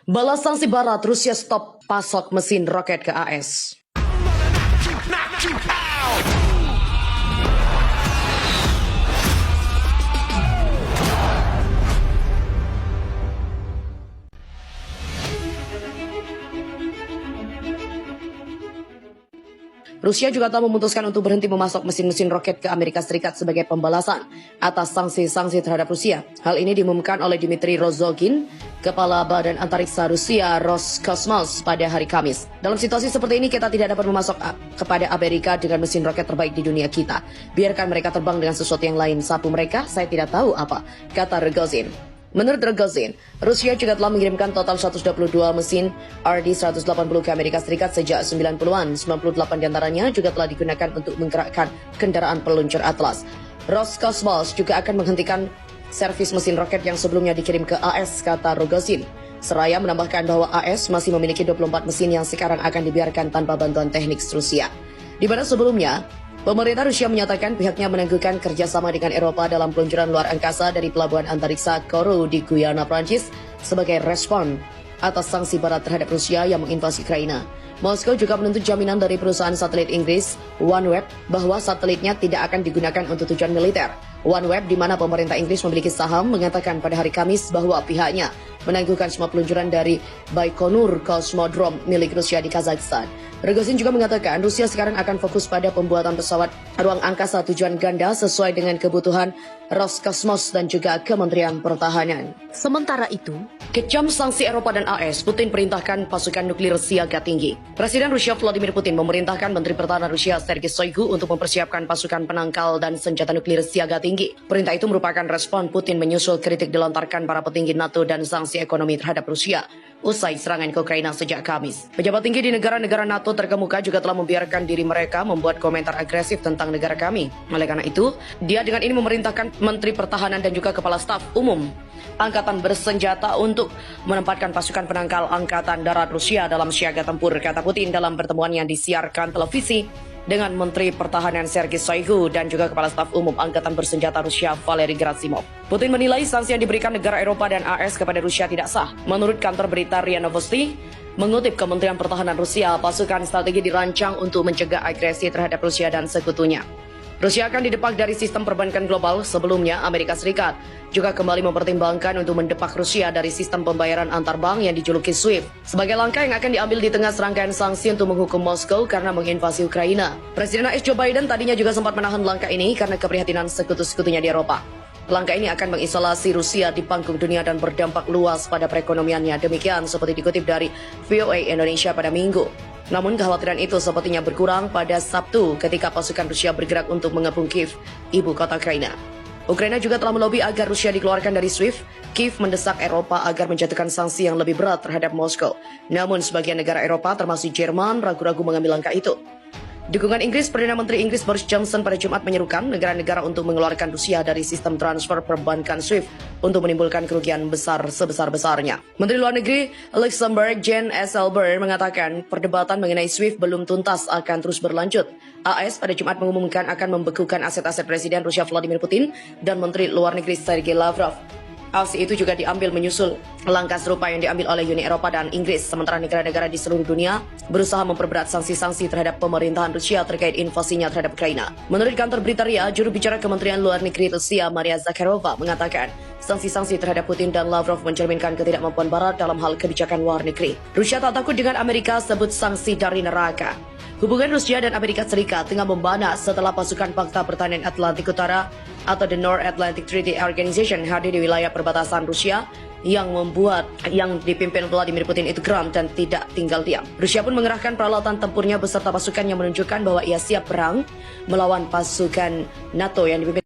Balas sanksi Barat, Rusia stop pasok mesin roket ke AS. Rusia juga telah memutuskan untuk berhenti memasok mesin-mesin roket ke Amerika Serikat sebagai pembalasan atas sanksi-sanksi terhadap Rusia. Hal ini diumumkan oleh Dmitry Rozogin, Kepala Badan Antariksa Rusia Roskosmos pada hari Kamis. Dalam situasi seperti ini kita tidak dapat memasok kepada Amerika dengan mesin roket terbaik di dunia kita. Biarkan mereka terbang dengan sesuatu yang lain. Sapu mereka, saya tidak tahu apa, kata Rogozin. Menurut Rogozin, Rusia juga telah mengirimkan total 122 mesin RD-180 ke Amerika Serikat sejak 90-an. 98 diantaranya juga telah digunakan untuk menggerakkan kendaraan peluncur Atlas. Roskosmos juga akan menghentikan servis mesin roket yang sebelumnya dikirim ke AS, kata Rogozin. Seraya menambahkan bahwa AS masih memiliki 24 mesin yang sekarang akan dibiarkan tanpa bantuan teknik Rusia. Di mana sebelumnya, pemerintah Rusia menyatakan pihaknya menangguhkan kerjasama dengan Eropa dalam peluncuran luar angkasa dari pelabuhan antariksa Kourou di Guyana, Prancis sebagai respon atas sanksi Barat terhadap Rusia yang menginvasi Ukraina. Moskow juga menuntut jaminan dari perusahaan satelit Inggris OneWeb bahwa satelitnya tidak akan digunakan untuk tujuan militer. OneWeb, di mana pemerintah Inggris memiliki saham, mengatakan pada hari Kamis bahwa pihaknya menangguhkan semua peluncuran dari Baikonur Cosmodrome milik Rusia di Kazakhstan. Rogozin juga mengatakan Rusia sekarang akan fokus pada pembuatan pesawat ruang angkasa tujuan ganda sesuai dengan kebutuhan Roskosmos dan juga Kementerian Pertahanan. Sementara itu, kejam sanksi Eropa dan AS, Putin perintahkan pasukan nuklir siaga tinggi. Presiden Rusia Vladimir Putin memerintahkan Menteri Pertahanan Rusia Sergei Shoigu untuk mempersiapkan pasukan penangkal dan senjata nuklir siaga tinggi. Perintah itu merupakan respon Putin menyusul kritik dilontarkan para petinggi NATO dan sanksi ekonomi terhadap Rusia usai serangan ke Ukraina sejak Kamis. Pejabat tinggi di negara-negara NATO terkemuka juga telah membiarkan diri mereka membuat komentar agresif tentang negara kami. Oleh karena itu, dia dengan ini memerintahkan Menteri Pertahanan dan juga Kepala Staf Umum Angkatan Bersenjata untuk menempatkan pasukan penangkal Angkatan Darat Rusia dalam siaga tempur, kata Putin dalam pertemuan yang disiarkan televisi dengan Menteri Pertahanan Sergei Shoigu dan juga Kepala Staf Umum Angkatan Bersenjata Rusia Valery Gerasimov. Putin menilai sanksi yang diberikan negara Eropa dan AS kepada Rusia tidak sah. Menurut kantor berita RIA Novosti, mengutip Kementerian Pertahanan Rusia, pasukan strategi dirancang untuk mencegah agresi terhadap Rusia dan sekutunya. Rusia akan didepak dari sistem perbankan global. Sebelumnya, Amerika Serikat juga kembali mempertimbangkan untuk mendepak Rusia dari sistem pembayaran antar bank yang dijuluki SWIFT sebagai langkah yang akan diambil di tengah serangkaian sanksi untuk menghukum Moskow karena menginvasi Ukraina. Presiden AS Joe Biden tadinya juga sempat menahan langkah ini karena keprihatinan sekutu-sekutunya di Eropa. Langkah ini akan mengisolasi Rusia di panggung dunia dan berdampak luas pada perekonomiannya. Demikian seperti dikutip dari VOA Indonesia pada Minggu. Namun kekhawatiran itu sepertinya berkurang pada Sabtu ketika pasukan Rusia bergerak untuk mengepung Kiev, ibu kota Ukraina. Ukraina juga telah melobi agar Rusia dikeluarkan dari SWIFT. Kiev mendesak Eropa agar menjatuhkan sanksi yang lebih berat terhadap Moskow. Namun sebagian negara Eropa termasuk Jerman ragu-ragu mengambil langkah itu. Dukungan Inggris, Perdana Menteri Inggris Boris Johnson pada Jumat menyerukan negara-negara untuk mengeluarkan Rusia dari sistem transfer perbankan SWIFT untuk menimbulkan kerugian besar sebesar-besarnya. Menteri Luar Negeri Luxembourg Jean Asselborn mengatakan perdebatan mengenai SWIFT belum tuntas akan terus berlanjut. AS pada Jumat mengumumkan akan membekukan aset-aset Presiden Rusia Vladimir Putin dan Menteri Luar Negeri Sergei Lavrov. Aksi itu juga diambil menyusul langkah serupa yang diambil oleh Uni Eropa dan Inggris, sementara negara-negara di seluruh dunia berusaha memperberat sanksi-sanksi terhadap pemerintahan Rusia terkait invasinya terhadap Ukraina. Menurut kantor berita RIA, juru bicara Kementerian Luar Negeri Rusia Maria Zakharova mengatakan sanksi-sanksi terhadap Putin dan Lavrov mencerminkan ketidakmampuan Barat dalam hal kebijakan luar negeri. Rusia tak takut dengan Amerika, sebut sanksi dari neraka. Hubungan Rusia dan Amerika Serikat tengah membanas setelah pasukan Pakta Pertahanan Atlantik Utara atau The North Atlantic Treaty Organization hadir di wilayah perbatasan Rusia yang membuat yang dipimpin Vladimir Putin itu geram dan tidak tinggal diam. Rusia pun mengerahkan peralatan tempurnya beserta pasukan yang menunjukkan bahwa ia siap perang melawan pasukan NATO yang dipimpin